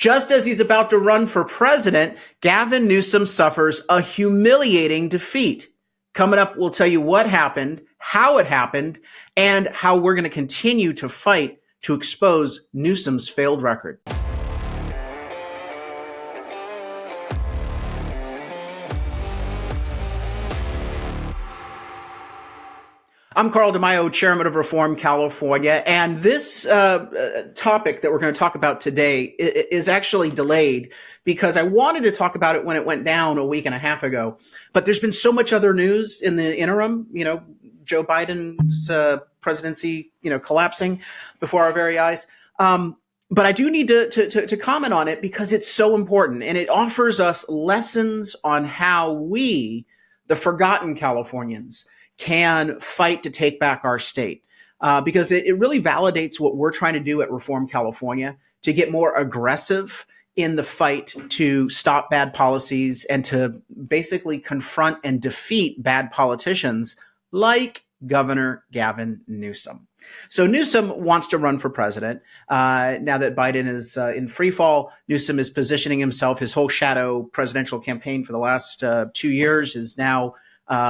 Just as he's about to run for president, Gavin Newsom suffers a humiliating defeat. Coming up, we'll tell you what happened, how it happened, and how we're going to continue to fight to expose Newsom's failed record. I'm Carl DeMaio, chairman of Reform California, and this topic that we're going to talk about today is actually delayed because I wanted to talk about it when it went down a week and a half ago. But there's been so much other news in the interim, Joe Biden's presidency, collapsing before our very eyes. But I do need to comment on it because it's so important, and it offers us lessons on how we, the forgotten Californians, can fight to take back our state, because it really validates what we're trying to do at Reform California to get more aggressive in the fight to stop bad policies and to basically confront and defeat bad politicians like Governor Gavin Newsom. So Newsom wants to run for president. Now that Biden is in free fall, Newsom is positioning himself. His whole shadow presidential campaign for the last 2 years is now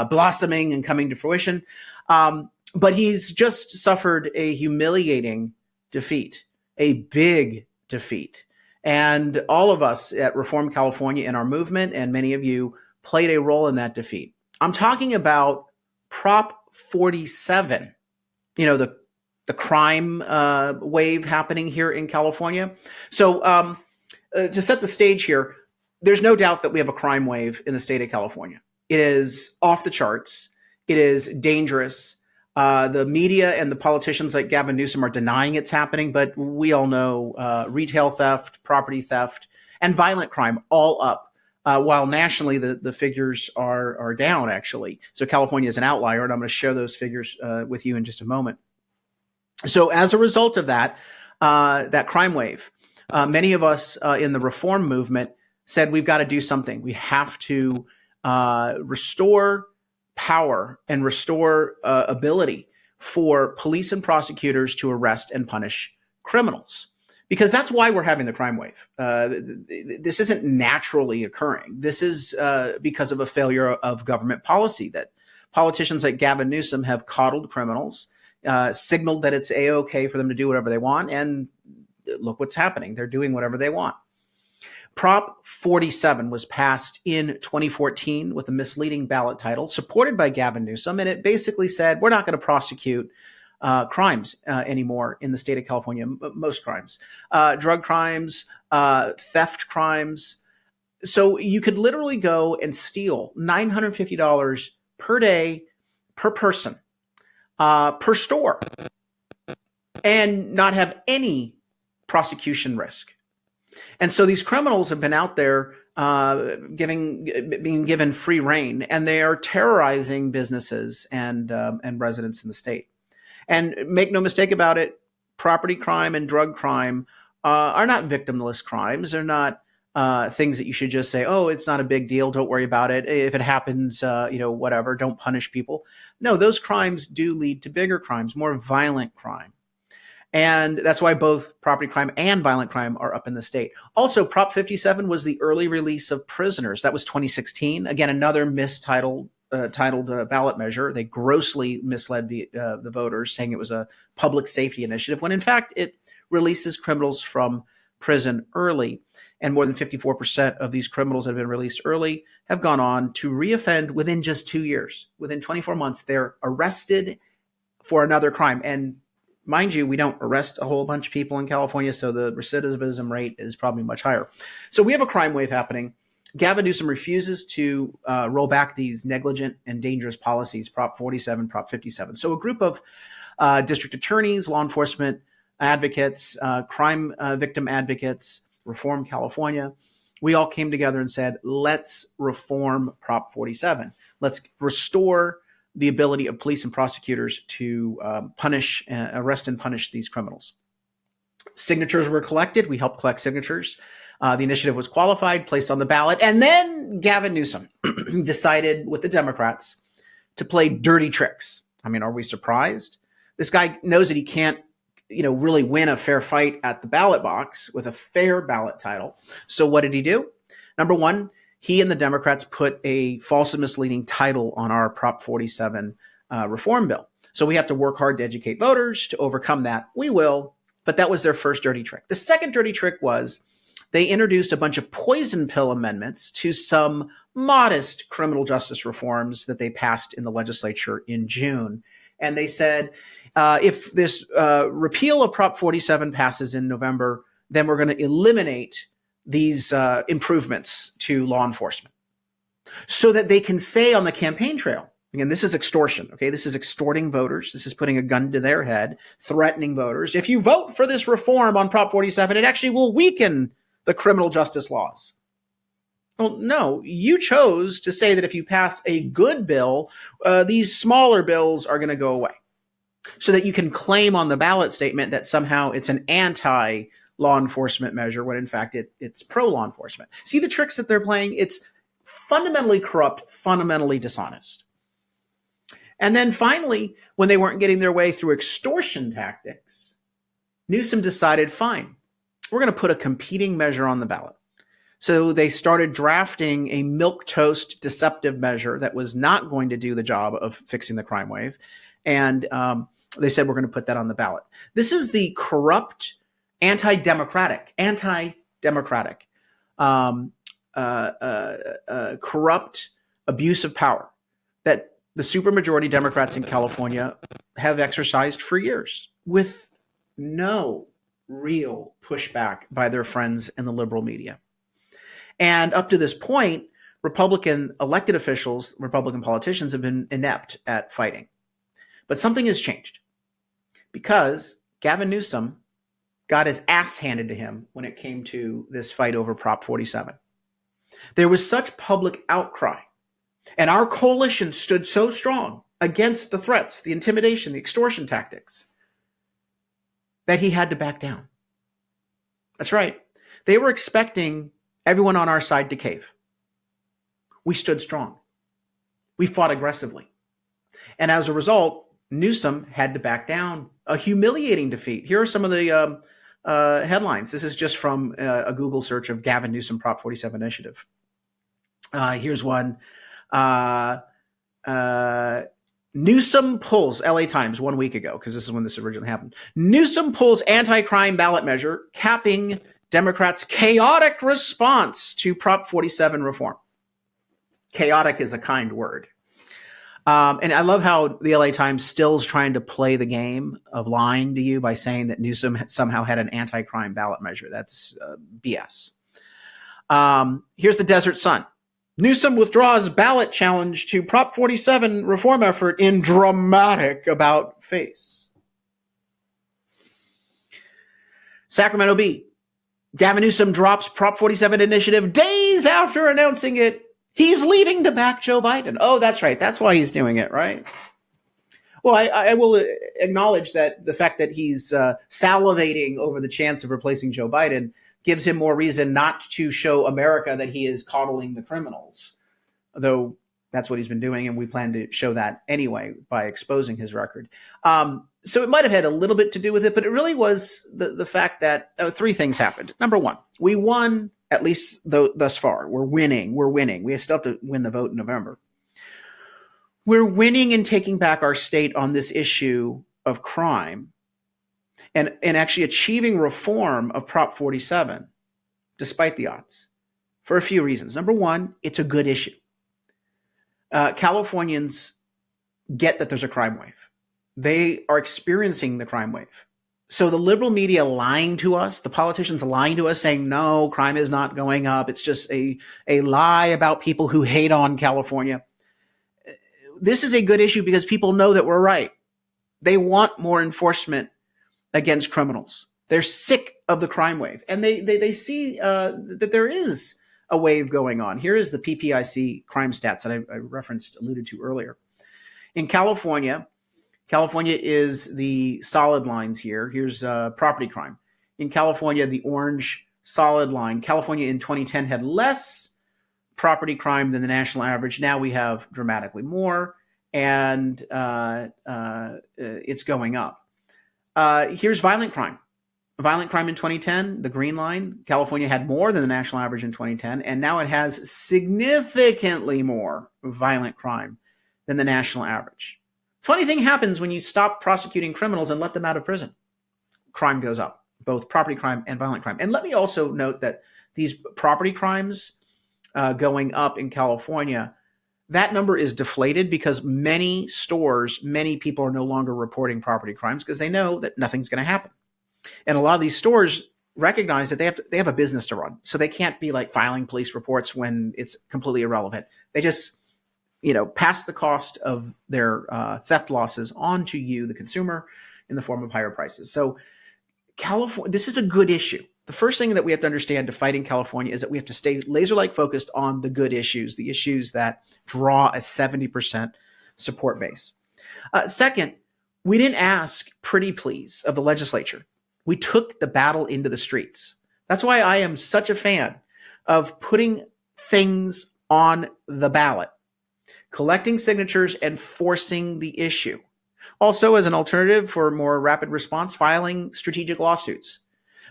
blossoming and coming to fruition. But he's just suffered a humiliating defeat, a big defeat. And all of us at Reform California in our movement, and many of you, played a role in that defeat. I'm talking about Prop 47, the crime wave happening here in California. So to set the stage here, there's no doubt that we have a crime wave in the state of California. It is off the charts. It is dangerous. The media and the politicians like Gavin Newsom are denying it's happening, but we all know retail theft, property theft, and violent crime all up, while nationally the figures are down, actually. So California is an outlier, and I'm going to share those figures with you in just a moment. So as a result of that crime wave, many of us in the reform movement said we've got to do something. We have to restore power and restore ability for police and prosecutors to arrest and punish criminals, because that's why we're having the crime wave. This isn't naturally occurring. This is because of a failure of government policy, that politicians like Gavin Newsom have coddled criminals, signaled that it's A-OK for them to do whatever they want, and look what's happening. They're doing whatever they want. Prop 47 was passed in 2014 with a misleading ballot title, supported by Gavin Newsom, and it basically said we're not going to prosecute crimes anymore in the state of California, most crimes, drug crimes, theft crimes. So you could literally go and steal $950 per day, per person, per store, and not have any prosecution risk. And so these criminals have been out there being given free rein, and they are terrorizing businesses and residents in the state. And make no mistake about it, property crime and drug crime are not victimless crimes. They're not things that you should just say, oh, it's not a big deal, don't worry about it. If it happens, whatever, don't punish people. No, those crimes do lead to bigger crimes, more violent crime. And that's why both property crime and violent crime are up in the state. Also, Prop 57 was the early release of prisoners. That was 2016. Again, another mistitled ballot measure. They grossly misled the voters, saying it was a public safety initiative, when in fact it releases criminals from prison early. And more than 54% of these criminals that have been released early have gone on to reoffend within just 2 years. Within 24 months, they're arrested for another crime. And mind you, we don't arrest a whole bunch of people in California, so the recidivism rate is probably much higher. So we have a crime wave happening. Gavin Newsom refuses to roll back these negligent and dangerous policies, Prop 47, Prop 57. So a group of district attorneys, law enforcement advocates, crime victim advocates, Reform California, we all came together and said, let's reform Prop 47. Let's restore the ability of police and prosecutors to arrest and punish these criminals. Signatures were collected. We helped collect signatures. The initiative was qualified, placed on the ballot, and then Gavin Newsom decided with the Democrats to play dirty tricks. I mean, are we surprised? This guy knows that he can't really win a fair fight at the ballot box with a fair ballot title. So what did he do? Number one, he and the Democrats put a false and misleading title on our Prop 47 reform bill. So we have to work hard to educate voters to overcome that. We will, but that was their first dirty trick. The second dirty trick was they introduced a bunch of poison pill amendments to some modest criminal justice reforms that they passed in the legislature in June. And they said, if this repeal of Prop 47 passes in November, then we're going to eliminate these improvements to law enforcement so that they can say on the campaign trail, again, this is extortion, okay? This is extorting voters. This is putting a gun to their head, threatening voters. If you vote for this reform on Prop 47, it actually will weaken the criminal justice laws. Well, no, you chose to say that if you pass a good bill, these smaller bills are going to go away so that you can claim on the ballot statement that somehow it's an anti-law enforcement measure when in fact it's pro-law enforcement. See the tricks that they're playing? It's fundamentally corrupt, fundamentally dishonest. And then finally, when they weren't getting their way through extortion tactics, Newsom decided, fine, we're going to put a competing measure on the ballot. So they started drafting a milquetoast deceptive measure that was not going to do the job of fixing the crime wave. And they said, we're going to put that on the ballot. This is the corrupt, anti-democratic, corrupt abuse of power that the supermajority Democrats in California have exercised for years with no real pushback by their friends in the liberal media. And up to this point, Republican elected officials, Republican politicians have been inept at fighting. But something has changed because Gavin Newsom got his ass handed to him when it came to this fight over Prop 47. There was such public outcry, and our coalition stood so strong against the threats, the intimidation, the extortion tactics, that he had to back down. That's right. They were expecting everyone on our side to cave. We stood strong. We fought aggressively. And as a result, Newsom had to back down. A humiliating defeat. Here are some of the headlines. This is just from a Google search of Gavin Newsom Prop 47 initiative. Here's one. Newsom pulls, LA Times 1 week ago, because this is when this originally happened. Newsom pulls anti-crime ballot measure, capping Democrats' chaotic response to Prop 47 reform. Chaotic is a kind word. And I love how the LA Times still is trying to play the game of lying to you by saying that Newsom somehow had an anti-crime ballot measure. That's BS. Here's the Desert Sun. Newsom withdraws ballot challenge to Prop 47 reform effort in dramatic about face. Sacramento Bee. Gavin Newsom drops Prop 47 initiative days after announcing it. He's leaving to back Joe Biden. Oh, that's right. That's why he's doing it, right? Well, I will acknowledge that the fact that he's salivating over the chance of replacing Joe Biden gives him more reason not to show America that he is coddling the criminals, though that's what he's been doing, and we plan to show that anyway by exposing his record. So it might have had a little bit to do with it, but it really was the fact that three things happened. Number one, we won, at least thus far. We're winning. We still have to win the vote in November. We're winning and taking back our state on this issue of crime and actually achieving reform of Prop 47, despite the odds, for a few reasons. Number one, it's a good issue. Californians get that there's a crime wave. They are experiencing the crime wave. So the liberal media lying to us, the politicians lying to us, saying, no, crime is not going up. It's just a lie about people who hate on California. This is a good issue because people know that we're right. They want more enforcement against criminals. They're sick of the crime wave. And they see that there is a wave going on. Here is the PPIC crime stats that I alluded to earlier. In California is the solid lines here. Here's property crime. In California, the orange solid line. California in 2010 had less property crime than the national average. Now we have dramatically more, and it's going up. Here's violent crime. Violent crime in 2010, the green line, California had more than the national average in 2010, and now it has significantly more violent crime than the national average. Funny thing happens when you stop prosecuting criminals and let them out of prison. Crime goes up, both property crime and violent crime. And let me also note that these property crimes going up in California, that number is deflated because many stores, many people are no longer reporting property crimes because they know that nothing's going to happen. And a lot of these stores recognize that they have a business to run. So they can't be like filing police reports when it's completely irrelevant. They just, pass the cost of their theft losses on to you, the consumer, in the form of higher prices. So California, this is a good issue. The first thing that we have to understand to fight in California is that we have to stay laser-like focused on the good issues, the issues that draw a 70% support base. Second, we didn't ask pretty please of the legislature. We took the battle into the streets. That's why I am such a fan of putting things on the ballot, collecting signatures and forcing the issue. Also, as an alternative for more rapid response, filing strategic lawsuits.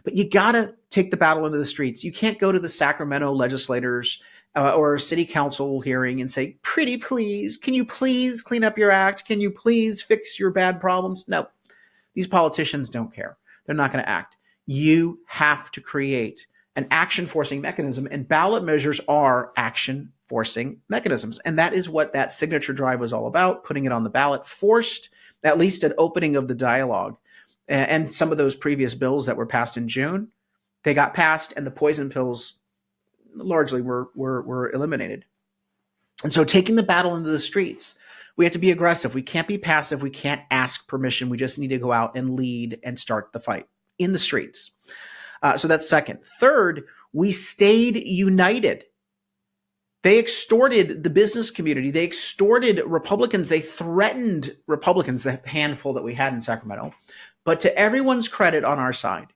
But you got to take the battle into the streets. You can't go to the Sacramento legislators or city council hearing and say, pretty please, can you please clean up your act? Can you please fix your bad problems? No, these politicians don't care. They're not going to act. You have to create an action-forcing mechanism, and ballot measures are action-forcing mechanisms. And that is what that signature drive was all about, putting it on the ballot, forced at least an opening of the dialogue. And some of those previous bills that were passed in June, they got passed, and the poison pills largely were eliminated. And so taking the battle into the streets, we have to be aggressive. We can't be passive. We can't ask permission. We just need to go out and lead and start the fight in the streets. So that's second. Third, we stayed united. They extorted the business community. They extorted Republicans. They threatened Republicans, the handful that we had in Sacramento. But to everyone's credit on our side,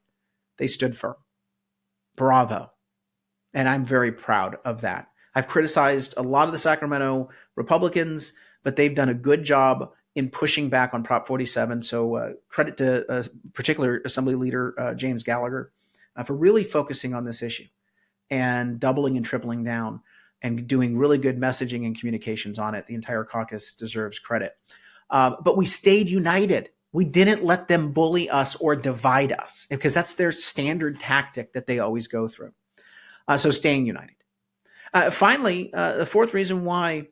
they stood firm. Bravo. And I'm very proud of that. I've criticized a lot of the Sacramento Republicans, but they've done a good job in pushing back on Prop 47. So credit to particular Assembly Leader James Gallagher for really focusing on this issue and doubling and tripling down and doing really good messaging and communications on it. The entire caucus deserves credit. But we stayed united. We didn't let them bully us or divide us because that's their standard tactic that they always go through. So staying united. Finally, the fourth reason why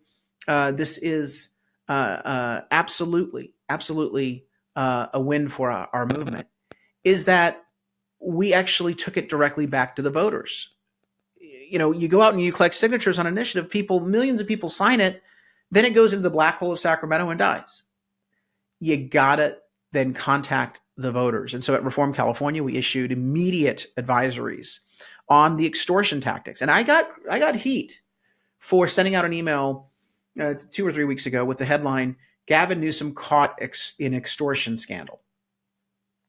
this is absolutely a win for our movement is that we actually took it directly back to the voters. You go out and you collect signatures on an initiative, millions of people sign it, then it goes into the black hole of Sacramento and dies. You gotta then contact the voters. And so at Reform California, we issued immediate advisories on the extortion tactics. And I got heat for sending out an email 2 or 3 weeks ago with the headline, Gavin Newsom caught in extortion scandal.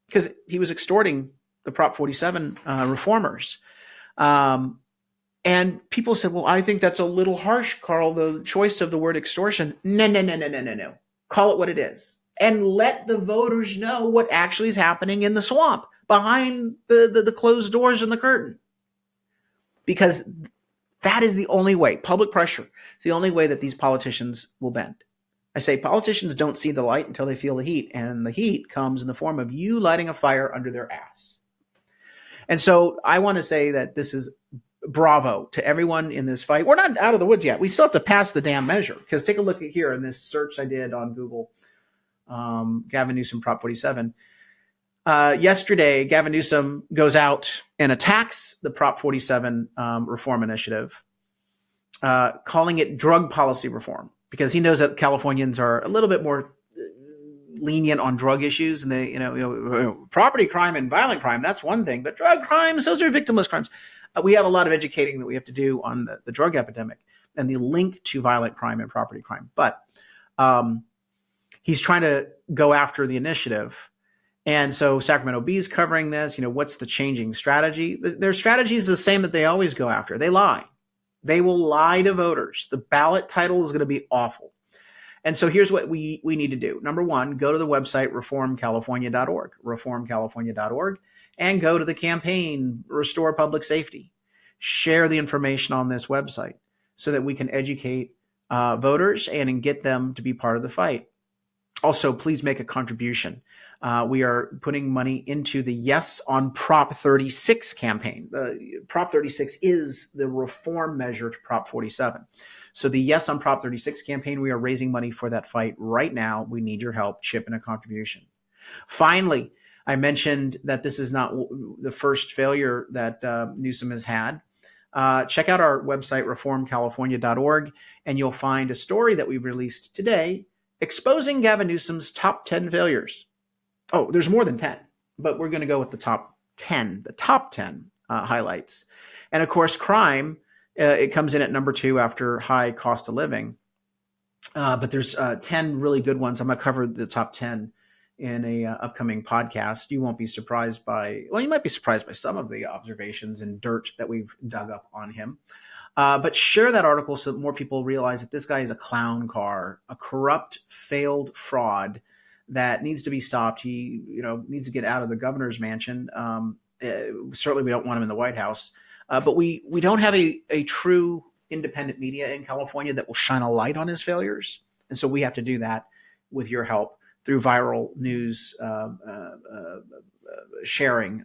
Because he was extorting the Prop 47 reformers. And people said, well, I think that's a little harsh, Carl, the choice of the word extortion. No. Call it what it is. And let the voters know what actually is happening in the swamp behind the closed doors and the curtain. Because that is the only way, public pressure is the only way that these politicians will bend. I say politicians don't see the light until they feel the heat, and the heat comes in the form of you lighting a fire under their ass. And so I want to say that this is bravo to everyone in this fight. We're not out of the woods yet. We still have to pass the damn measure, because take a look at here in this search I did on Google, Gavin Newsom Prop 47. Yesterday, Gavin Newsom goes out and attacks the Prop 47 reform initiative, calling it drug policy reform, because he knows that Californians are a little bit more lenient on drug issues, and they, property crime and violent crime, that's one thing, but drug crimes, those are victimless crimes. We have a lot of educating that we have to do on the drug epidemic and the link to violent crime and property crime. But he's trying to go after the initiative. And so Sacramento Bee is covering this. What's the changing strategy? Their strategy is the same that they always go after. They lie. They will lie to voters. The ballot title is going to be awful. And so here's what we need to do. Number one, go to the website reformcalifornia.org, reformcalifornia.org, and go to the campaign, Restore Public Safety. Share the information on this website so that we can educate voters and get them to be part of the fight. Also, please make a contribution. We are putting money into the Yes on Prop 36 campaign. Prop 36 is the reform measure to Prop 47. So the Yes on Prop 36 campaign, we are raising money for that fight right now. We need your help. Chip in a contribution. Finally, I mentioned that this is not the first failure that Newsom has had. Check out our website, reformcalifornia.org, and you'll find a story that we released today exposing Gavin Newsom's top 10 failures. Oh, there's more than 10, but we're going to go with the top 10 highlights. And of course, crime, it comes in at number 2 after high cost of living. But there's 10 really good ones. I'm going to cover the top 10 in a upcoming podcast. You won't be surprised you might be surprised by some of the observations and dirt that we've dug up on him. But share that article so that more people realize that this guy is a clown car, a corrupt, failed fraud that needs to be stopped. He, needs to get out of the governor's mansion. Certainly, we don't want him in the White House. But we don't have a true independent media in California that will shine a light on his failures. And so we have to do that with your help through viral news sharing,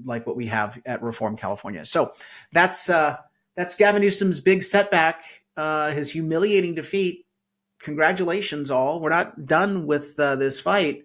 like what we have at Reform California. So that's Gavin Newsom's big setback, his humiliating defeat. Congratulations, all. We're not done with this fight,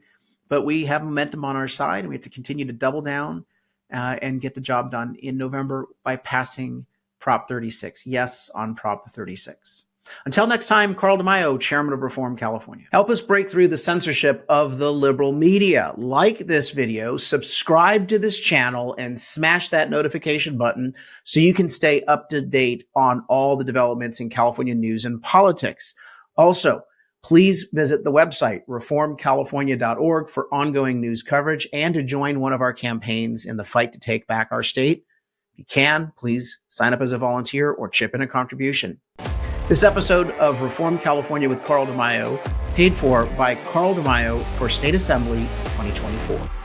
but we have momentum on our side, and we have to continue to double down and get the job done in November by passing Prop 36. Yes on Prop 36. Until next time, Carl DeMaio, Chairman of Reform California. Help us break through the censorship of the liberal media. Like this video, subscribe to this channel, and smash that notification button so you can stay up to date on all the developments in California news and politics. Also, please visit the website, reformcalifornia.org, for ongoing news coverage and to join one of our campaigns in the fight to take back our state. If you can, please sign up as a volunteer or chip in a contribution. This episode of Reform California with Carl DeMaio, paid for by Carl DeMaio for State Assembly 2024.